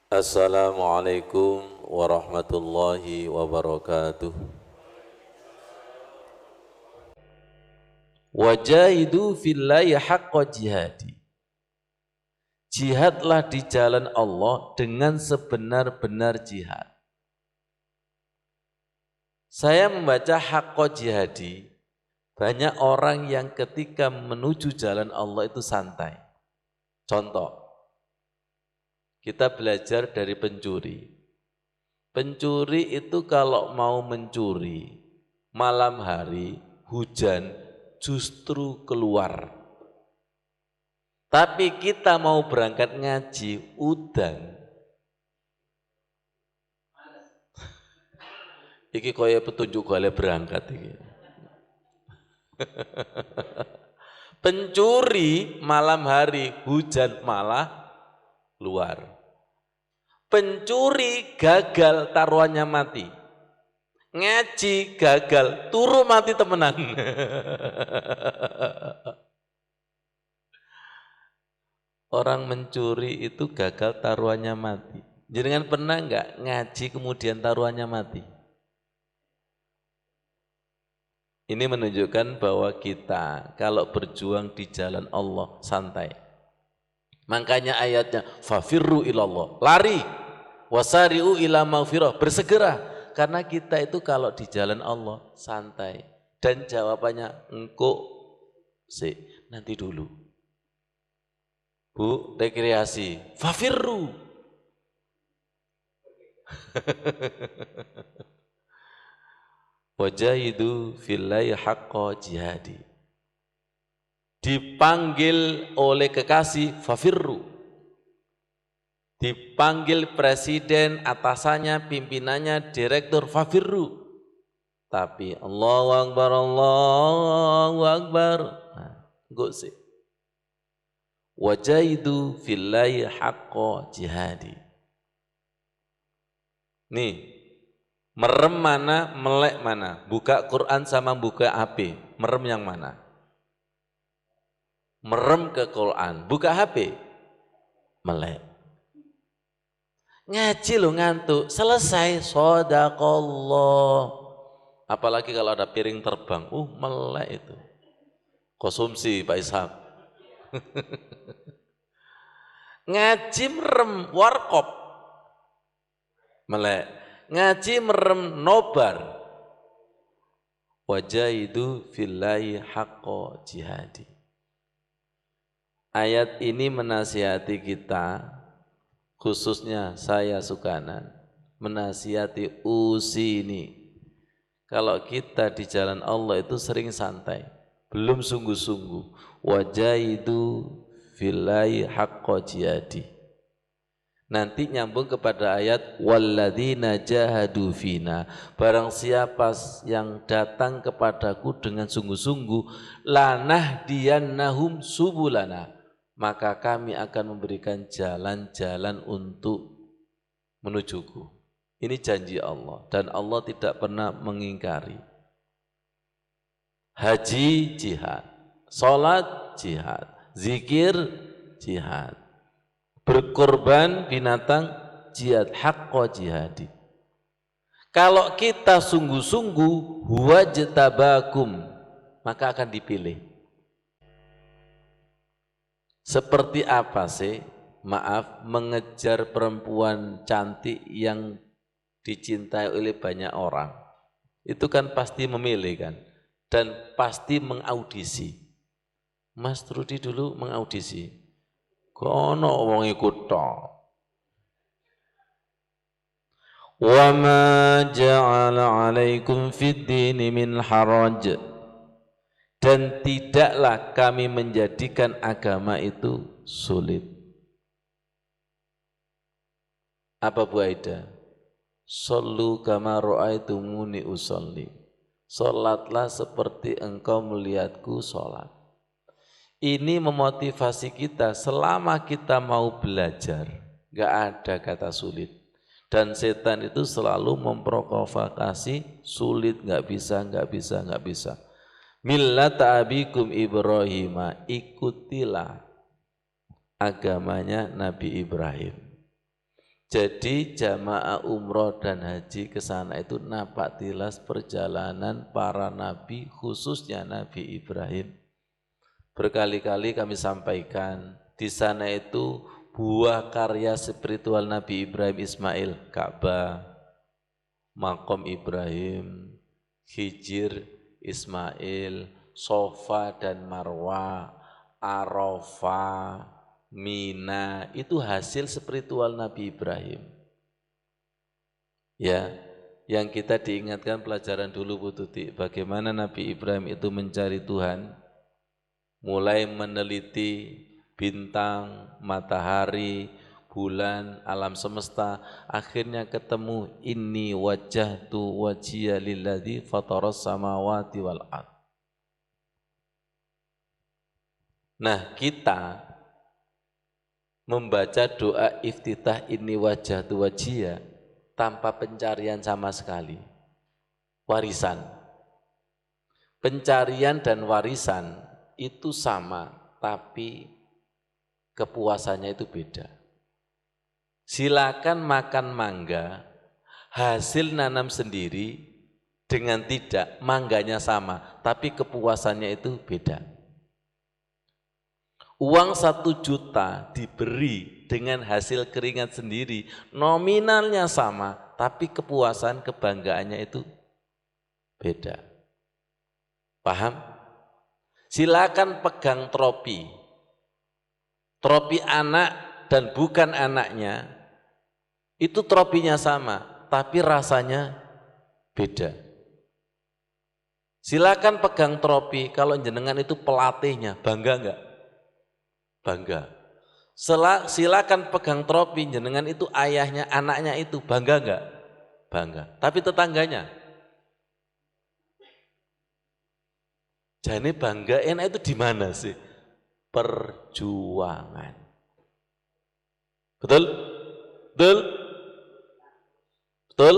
Assalamualaikum warahmatullahi wabarakatuh. Wajahidu fillahi haqqa jihadi. Jihadlah di jalan Allah dengan sebenar-benar jihad. Saya membaca haqqa jihadi, banyak orang yang ketika menuju jalan Allah itu santai. Contoh, kita belajar dari pencuri. Pencuri itu kalau mau mencuri malam hari, hujan, justru keluar. Tapi kita mau berangkat ngaji, udan. Iki kaya petunjuk gale berangkat iki. Pencuri malam hari, hujan malah keluar. Pencuri gagal taruhannya mati. Ngaji gagal, turu mati temenan. Orang mencuri itu gagal taruhannya mati. Jenengan pernah enggak ngaji kemudian taruhannya mati? Ini menunjukkan bahwa kita kalau berjuang di jalan Allah santai. Makanya ayatnya fafirru ilallah, lari, wasari'u ila maghfirah, bersegera. Karena kita itu kalau di jalan Allah santai. Dan jawabannya engkau sih nanti dulu. Bu, rekreasi, fafirru. Wajahidu fillahi haqqa jihadi. Dipanggil oleh kekasih, fafirru. Dipanggil presiden, atasannya, pimpinannya, direktur, fafirru. Tapi Allahu Akbar, Allahu Akbar. Nah, enggak sih. Wajahidu fillahi haqqa jihadi. Nih, merem mana, melek mana? Buka Quran sama buka HP, merem yang mana? Merem ke Quran, buka HP, melek. Ngaji lo ngantuk, selesai, shadaqallah. Apalagi kalau ada piring terbang, melek itu. Konsumsi Pak Ishak. Ngaji merem, warkop, melek. Ngaji merem, nobar. Wajahidu fillahi haqqa jihadi. Ayat ini menasihati kita, khususnya saya Sukanan, menasihati usini. Kalau kita di jalan Allah itu sering santai, belum sungguh-sungguh. Wajahidu fillahi haqqa jihadi. Nanti nyambung kepada ayat walladzina jahadu fina. Barang siapa yang datang kepadaku dengan sungguh-sungguh, lanahdiyannahum subulana, maka kami akan memberikan jalan-jalan untuk menujuku. Ini janji Allah dan Allah tidak pernah mengingkari. Haji jihad, salat jihad, zikir jihad, berkorban binatang jihad, haqqa jihadi. Kalau kita sungguh-sungguh huwajtabakum, maka akan dipilih. Seperti apa sih, maaf, mengejar perempuan cantik yang dicintai oleh banyak orang? Itu kan pasti memilih kan, dan pasti mengaudisi. Mas Trudi dulu mengaudisi. Kono wong ikut tok. Wa ma ja'ala 'alaikum fid dini min haraj. Dan tidaklah kami menjadikan agama itu sulit. Apa Bu Aida? Sallu kama ra'aitumuni usolli. Salatlah seperti engkau melihatku salat. Ini memotivasi kita selama kita mau belajar, gak ada kata sulit. Dan setan itu selalu memprovokasi sulit, gak bisa, gak bisa, gak bisa. Millata abikum Ibrahim, ikutilah agamanya Nabi Ibrahim. Jadi jamaah umroh dan haji ke sana itu napak tilas perjalanan para nabi, khususnya Nabi Ibrahim. Berkali-kali kami sampaikan, di sana itu buah karya spiritual Nabi Ibrahim Ismail, Ka'bah, Maqam Ibrahim, Hijir Ismail, Sofa dan Marwa, Arafah, Mina, itu hasil spiritual Nabi Ibrahim. Ya, yang kita diingatkan pelajaran dulu Bu Tuti, bagaimana Nabi Ibrahim itu mencari Tuhan, mulai meneliti bintang, matahari, bulan, alam semesta, akhirnya ketemu inni wajjahtu wajhiya lilladzi fataras samawati wal ardh. Nah, kita membaca doa iftitah inni wajjahtu wajhiya tanpa pencarian sama sekali. Warisan. Pencarian dan warisan itu sama, tapi kepuasannya itu beda. Silakan makan mangga, hasil nanam sendiri dengan tidak, mangganya sama, tapi kepuasannya itu beda. Uang 1 juta diberi dengan hasil keringat sendiri, nominalnya sama, tapi kepuasan, kebanggaannya itu beda. Paham? Silakan pegang tropi. Tropi anak dan bukan anaknya, itu tropinya sama, tapi rasanya beda. Silakan pegang tropi, kalau jenengan itu pelatihnya, bangga enggak? Bangga. Silakan pegang tropi, jenengan itu ayahnya, anaknya itu, bangga enggak? Bangga. Tapi tetangganya, jadi bangga enak itu di mana sih? Perjuangan. Betul? Betul? Betul?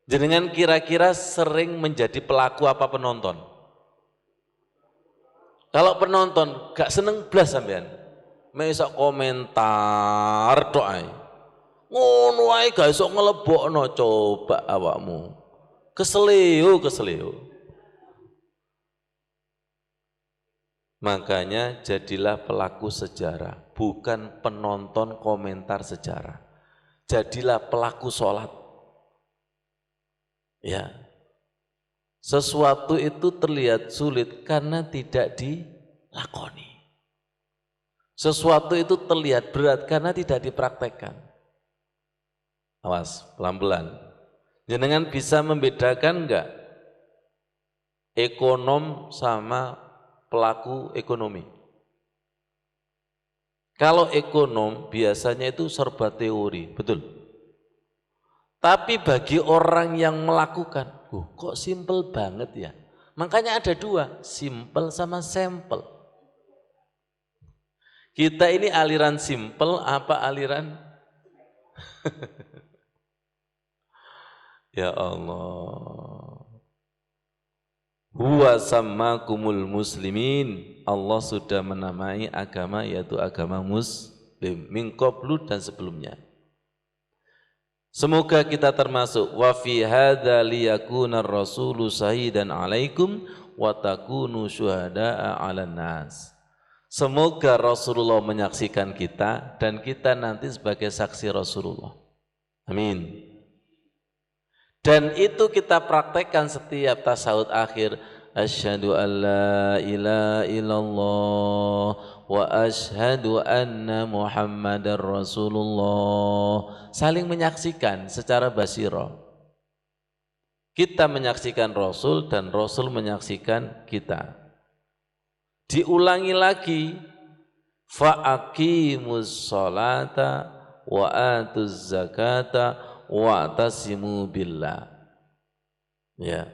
Jenengan kira-kira sering menjadi pelaku apa penonton? Kalau penonton gak seneng blas sampean. Mesok komentar tok ae. Ngono ae gak iso ngelebokno, coba awakmu. Keseleo. Makanya jadilah pelaku sejarah, bukan penonton komentar sejarah. Jadilah pelaku sholat. Ya, sesuatu itu terlihat sulit karena tidak dilakoni. Sesuatu itu terlihat berat karena tidak dipraktekkan. Awas, pelan-pelan. Jenengan bisa membedakan enggak ekonom sama pelaku ekonomi? Kalau ekonom biasanya itu serba teori, betul? Tapi bagi orang yang melakukan, kok simpel banget ya? Makanya ada 2, simpel sama sampel. Kita ini aliran simpel apa aliran? Ya Allah. Huwa sammakumul muslimin. Allah sudah menamai agama yaitu agama muslim min qablu dan sebelumnya. Semoga kita termasuk wa fi hadza liyakuna ar-rasulu shahidan 'alaikum wa takunu syuhada'a 'alan nas. Semoga Rasulullah menyaksikan kita dan kita nanti sebagai saksi Rasulullah. Amin. Dan itu kita praktekkan setiap tasawuf akhir. Asyhadu an la ilaha illallah wa asyhadu anna Muhammadar Rasulullah. Saling menyaksikan secara basirah. Kita menyaksikan Rasul dan Rasul menyaksikan kita. Diulangi lagi, fa'aqimus sholata wa atuz zakata wa'tasimu billah. Ya.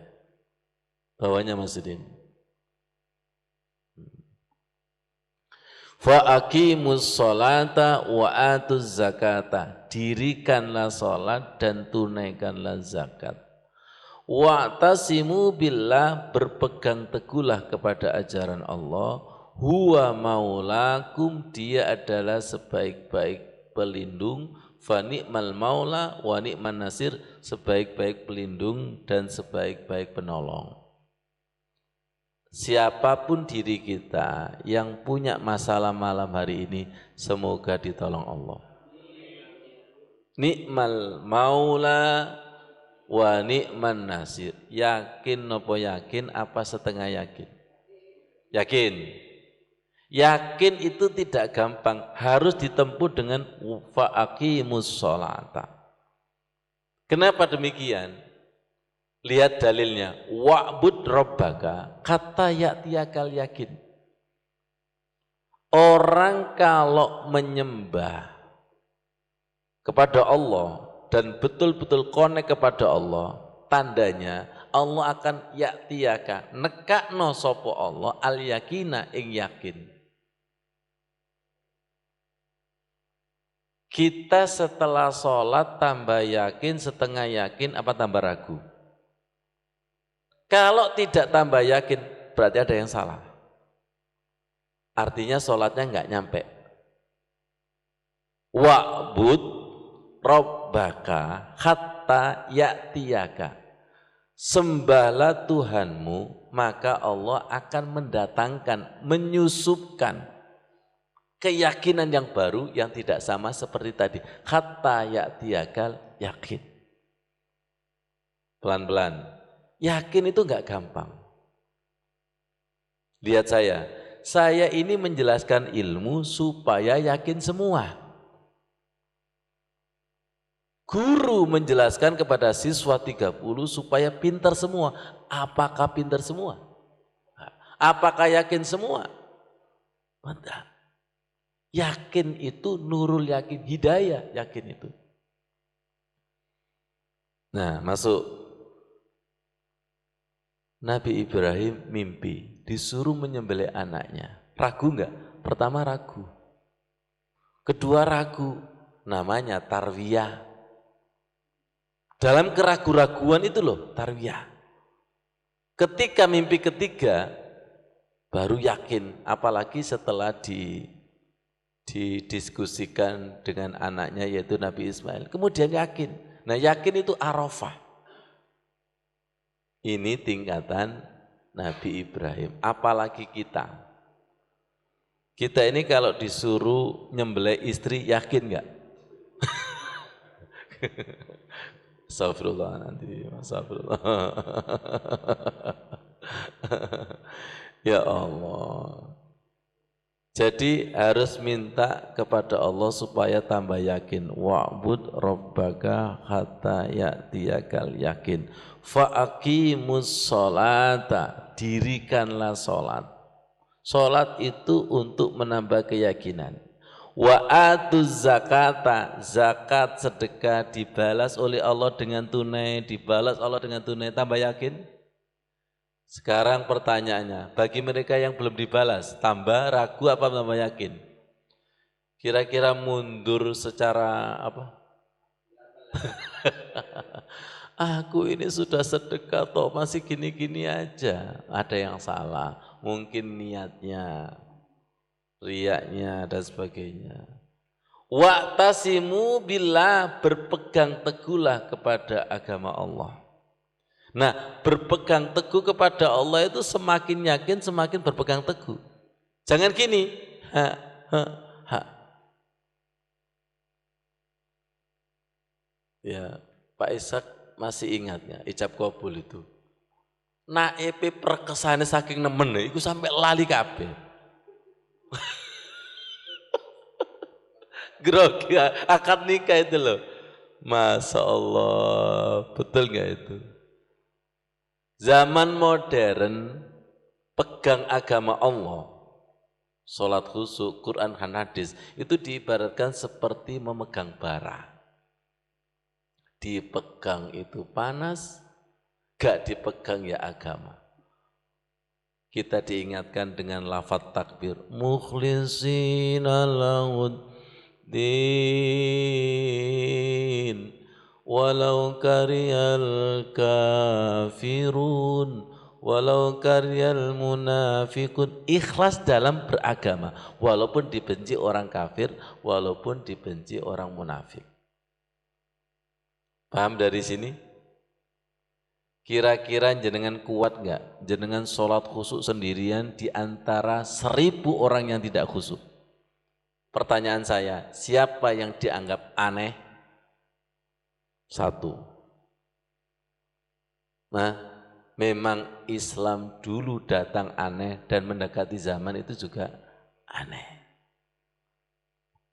Bawahnya Mas Udin. Fa'aqimus sholata wa atuz zakata. Dirikanlah salat dan tunaikanlah zakat. Wa'tasimu billah, berpegang teguhlah kepada ajaran Allah. Huwa maulakum, dia adalah sebaik-baik pelindung, fa ni'mal maula wa ni'man nasir, sebaik-baik pelindung dan sebaik-baik penolong. Siapapun diri kita yang punya masalah malam hari ini, semoga ditolong Allah. Ni'mal maula wa ni'man nasir. Yakin nopo yakin, apa setengah yakin? Yakin. Yakin itu tidak gampang, harus ditempuh dengan fa'aqimus sholata. Kenapa demikian? Lihat dalilnya, wa'bud rabbaka kata ya'tiyakal yakin. Orang kalau menyembah kepada Allah dan betul-betul connect kepada Allah, tandanya Allah akan ya'tiyaka, nekakno sapa Allah al yakina ing yakin. Kita setelah sholat tambah yakin, setengah yakin, apa tambah ragu? Kalau tidak tambah yakin, berarti ada yang salah. Artinya sholatnya enggak nyampe. Wa'bud rabbaka hatta ya'tiyaka. Sembahlah Tuhanmu, maka Allah akan mendatangkan, menyusupkan keyakinan yang baru yang tidak sama seperti tadi. Hatta ya'tiyakal yakin. Pelan-pelan. Yakin itu enggak gampang. Lihat saya ini menjelaskan ilmu supaya yakin semua. Guru menjelaskan kepada siswa 30 supaya pintar semua. Apakah pintar semua? Apakah yakin semua? Tidak. Yakin itu nurul yakin, hidayah yakin itu. Nah, masuk. Nabi Ibrahim mimpi, disuruh menyembelih anaknya. Ragu enggak? Pertama ragu. Kedua ragu, namanya tarwiyah. Dalam keraguan-raguan itu loh, tarwiyah. Ketika mimpi ketiga, baru yakin, apalagi setelah didiskusikan dengan anaknya yaitu Nabi Ismail. Kemudian yakin. Nah, yakin itu Arafah. Ini tingkatan Nabi Ibrahim. Apalagi kita. Kita ini kalau disuruh nyembelih istri, yakin enggak? Astagfirullah nanti. Astagfirullah. Ya Allah. Jadi harus minta kepada Allah supaya tambah yakin. Wa'bud rabbaka hatta ya'tiyakal yakin. Fa'aqimus sholata, dirikanlah sholat. Sholat itu untuk menambah keyakinan. Wa atuz zakata, zakat sedekah dibalas oleh Allah dengan tunai, dibalas Allah dengan tunai, tambah yakin. Sekarang pertanyaannya, bagi mereka yang belum dibalas, tambah ragu apa tambah yakin? Kira-kira mundur secara apa? Aku ini sudah sedekah toh, masih gini-gini aja. Ada yang salah, mungkin niatnya, riyaknya dan sebagainya. Wa'tasimu billah, berpegang teguhlah kepada agama Allah. Nah, berpegang teguh kepada Allah itu semakin yakin, semakin berpegang teguh. Jangan gini, Ya, Pak Ishak masih ingatnya, ijab kabul itu. Naepe perkesane saking nemen, itu sampai lali kabeh. Grogi akad nikah itu loh. Masya Allah, betul nggak itu? Zaman modern, pegang agama Allah, sholat khusyuk, Quran, hadis, itu diibaratkan seperti memegang bara. Dipegang itu panas, gak dipegang ya agama. Kita diingatkan dengan lafaz takbir, mukhlisina lahuddin walau kariyal kafirun walau kariyal munafikun. Ikhlas dalam beragama, walaupun dibenci orang kafir, walaupun dibenci orang munafik. Paham dari sini? Kira-kira jenengan kuat nggak? Jenengan sholat khusyuk sendirian di antara 1000 orang yang tidak khusyuk. Pertanyaan saya, siapa yang dianggap aneh? 1. Nah, memang Islam dulu datang aneh dan mendekati zaman itu juga aneh.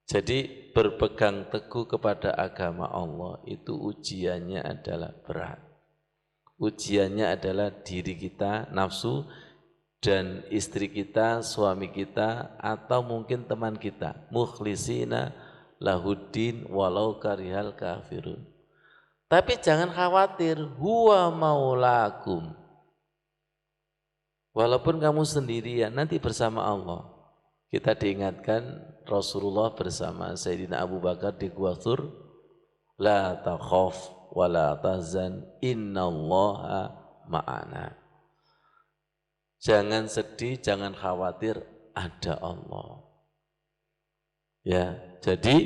Jadi berpegang teguh kepada agama Allah itu ujiannya adalah berat. Ujiannya adalah diri kita, nafsu, dan istri kita, suami kita, atau mungkin teman kita. Mukhlisina lahuddin walau karihal kafirun. Tapi jangan khawatir, huwa maulakum. Walaupun kamu sendirian, nanti bersama Allah. Kita diingatkan Rasulullah bersama Sayyidina Abu Bakar di Gua Thur, la takhaf wa la tahzan innallaha ma'ana. Jangan sedih, jangan khawatir, ada Allah. Ya, jadi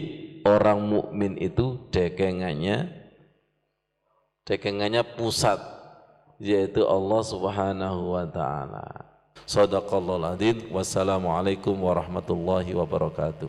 orang mukmin itu dekengannya pusat, yaitu Allah Subhanahu wa taala. Shadaqallahul adzim. Wassalamualaikum warahmatullahi wabarakatuh.